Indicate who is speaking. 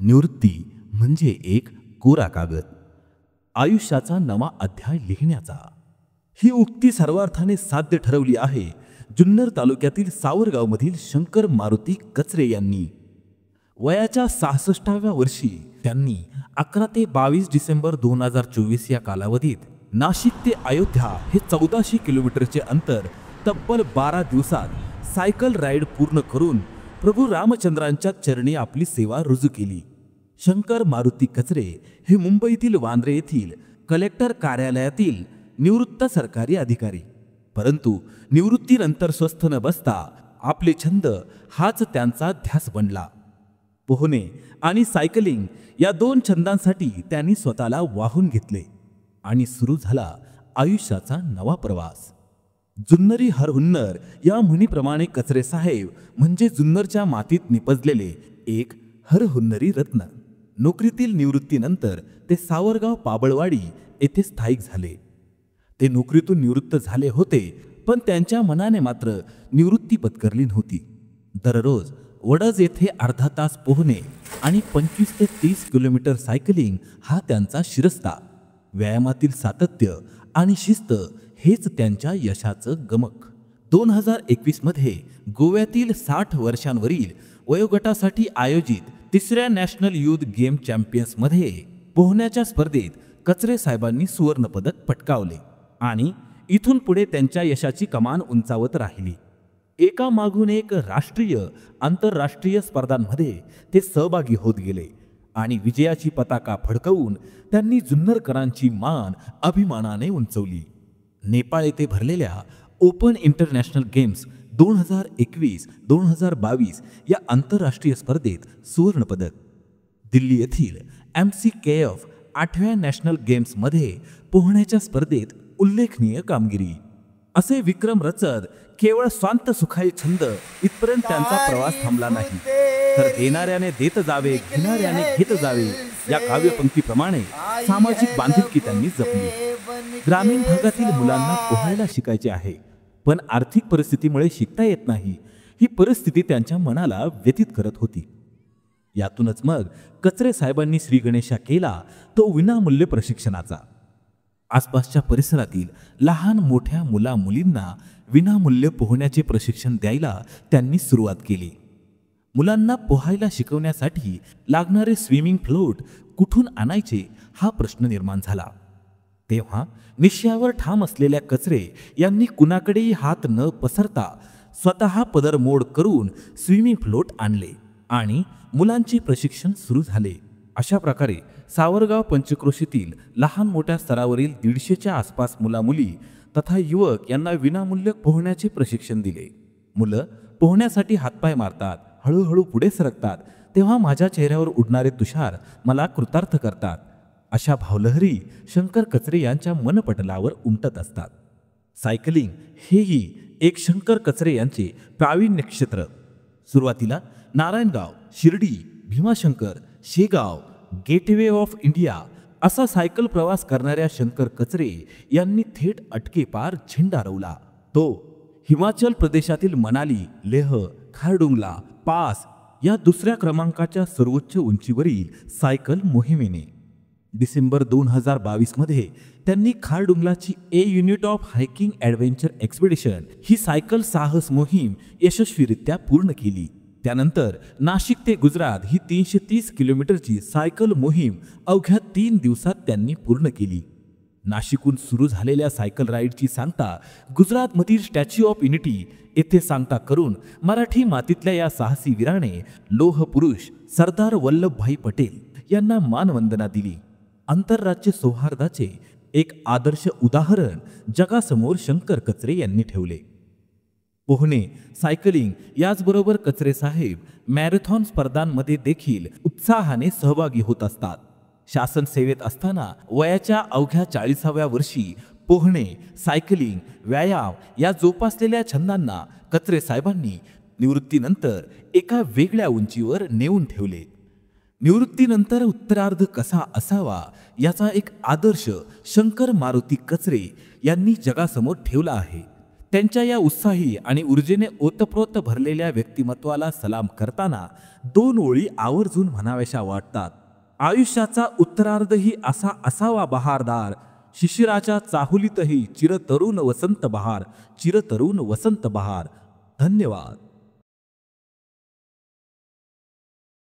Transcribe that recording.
Speaker 1: निवृत्ती म्हणजे एक कोरा कागद, आयुष्याचा नवा अध्याय लिहिण्याचा. ही उक्ती सर्वार्थाने साध्य ठरवली आहे जुन्नर तालुक्यातील सावरगावमधील शंकर मारुती कचरे यांनी. वयाच्या 66व्या वर्षी त्यांनी 11 ते 22 डिसेंबर 2024 या कालावधीत नाशिक ते अयोध्या हे 1400 किलोमीटरचे अंतर तब्बल 12 दिवसात सायकल राईड पूर्ण करून प्रभू रामचंद्रांच्या चरणी आपली सेवा रुजू केली. शंकर मारुती कचरे हे मुंबईतील वांद्रे येथील कलेक्टर कार्यालयातील निवृत्त सरकारी अधिकारी. परंतु निवृत्तीनंतर स्वस्थ न बसता आपले छंद हाच त्यांचा ध्यास बनला. पोहणे आणि सायकलिंग या दोन छंदांसाठी त्यांनी स्वतःला वाहून घेतले आणि सुरू झाला आयुष्याचा नवा प्रवास. जुन्नरी हरहुन्नर या म्हणीप्रमाणे कचरे साहेब म्हणजे जुन्नरच्या मातीत निपजलेले एक हरहुन्नरी रत्न. नोकरीतील निवृत्तीनंतर ते सावरगाव पाबळवाडी येथे स्थायिक झाले. ते नोकरीतून निवृत्त झाले होते, पण त्यांच्या मनाने मात्र निवृत्ती पत्करली नव्हती. दररोज वडज येथे अर्धा तास पोहणे आणि 25 ते 30 किलोमीटर सायकलिंग हा त्यांचा शिरस्ता. व्यायामातील सातत्य आणि शिस्त हेच त्यांच्या यशाचं गमक. 2021 मध्ये गोव्यातील 60 वर्षांवरील वयोगटासाठी आयोजित 3ऱ्या नॅशनल युथ गेम चॅम्पियन्समध्ये पोहण्याच्या स्पर्धेत कचरे साहेबांनी सुवर्णपदक पटकावले आणि इथून पुढे त्यांच्या यशाची कमान उंचावत राहिली. एका मागून एक राष्ट्रीय आंतरराष्ट्रीय स्पर्धांमध्ये ते सहभागी होत गेले आणि विजयाची पताका फडकवून त्यांनी जुन्नरकरांची मान अभिमानाने उंचवली. नेपाळ येथे भरलेल्या ओपन इंटरनॅशनल गेम्स 2021-2022 या आंतरराष्ट्रीय स्पर्धेत सुवर्णपदक. दिल्ली येथील MCKF 8व्या नॅशनल गेम्समध्ये पोहण्याच्या स्पर्धेत उल्लेखनीय कामगिरी. असे विक्रम रचत केवळ स्वांत सुखाई छंद इथपर्यंत त्यांचा प्रवास थांबला नाही, तर देणाऱ्याने देत जावे, घेणाऱ्याने घेत जावे या काव्यपंक्तीप्रमाणे सामाजिक बांधिलकी त्यांनी जपली. ग्रामीण भागातील मुलांना पोहायला शिकायचे आहे, पण आर्थिक परिस्थितीमुळे शिकता येत नाही, ही परिस्थिती त्यांच्या मनाला व्यथित करत होती. यातूनच मग कचरे साहेबांनी श्री गणेशा केला तो विनामूल्य प्रशिक्षणाचा. आसपासच्या परिसरातील लहान मोठ्या मुला मुलींना विनामूल्य पोहण्याचे प्रशिक्षण द्यायला त्यांनी सुरुवात केली. मुलांना पोहायला शिकवण्यासाठी लागणारे स्विमिंग फ्लोट कुठून आणायचे हा प्रश्न निर्माण झाला. तेव्हा निश्चयावर ठाम असलेल्या कचरे यांनी कुणाकडेही हात न पसरता स्वतः पदरमोड करून स्विमिंग फ्लोट आणले आणि मुलांचे प्रशिक्षण सुरू झाले. अशा प्रकारे सावरगाव पंचक्रोशीतील लहान मोठ्या स्तरावरील 150च्या आसपास मुलामुली तथा युवक यांना विनामूल्य पोहण्याचे प्रशिक्षण दिले. मुलं पोहण्यासाठी हातपाय मारतात, हळूहळू पुढे सरकतात, तेव्हा माझ्या चेहऱ्यावर उडणारे तुषार मला कृतार्थ करतात. अशा भावलहरी शंकर कचरे यांच्या मनपटलावर उमटत असतात. सायकलिंग हेही एक शंकर कचरे यांचे प्रावीण्य क्षेत्र. सुरुवातीला Narayangaon, Shirdi, Bhimashankar, Shegaon, gateway of India असा सायकल प्रवास करणाऱ्या शंकर कचरे यांनी थेट अटकेपार झेंडा रोवला. तो हिमाचल प्रदेशातील मनाली, लेह, खारडुंगला पास या 2ऱ्या क्रमांकाच्या सर्वोच्च उंचीवरील सायकल मोहिमेने. डिसेंबर 2022 मध्ये त्यांनी खारडुंगलाची a unit of hiking adventure expedition ही सायकल साहस मोहीम यशस्वीरित्या पूर्ण केली. त्यानंतर नाशिक ते गुजरात ही 330 किलोमीटरची सायकल मोहीम अवघ्या 3 दिवसात त्यांनी पूर्ण केली. नाशिकहून सुरू झालेल्या सायकल राईडची सांगता गुजरातमधील स्टॅच्यू ऑफ युनिटी येथे सांगता करून मराठी मातीतल्या या साहसी वीराने लोह पुरुष सरदार वल्लभभाई पटेल यांना मानवंदना दिली. आंतरराज्य सौहार्दाचे एक आदर्श उदाहरण जगासमोर शंकर कचरे यांनी ठेवले. पोहणे, सायकलिंग याचबरोबर कचरे साहेब मॅरेथॉन स्पर्धांमध्ये देखील उत्साहाने सहभागी होत असतात. शासन सेवेत असताना वयाच्या अवघ्या 40व्या वर्षी पोहणे, सायकलिंग, व्यायाम या जोपासलेल्या छंदांना कचरे साहेबांनी निवृत्तीनंतर एका वेगळ्या उंचीवर नेऊन ठेवले. निवृत्तीनंतर उत्तरार्ध कसा असावा याचा एक आदर्श शंकर मारुती कचरे यांनी जगासमोर ठेवला आहे. त्यांच्या या उत्साही आणि ऊर्जेने ओतप्रोत भरलेल्या व्यक्तिमत्वाला सलाम करताना 2 ओळी आवर्जून म्हणाव्याशा वाटतात. आयुष्याचा उत्तरार्धही असा असावा बहारदार, शिशिराच्या चाहुलीतही चिरतरुण वसंत बहार, चिरतरुण वसंत बहार. धन्यवाद.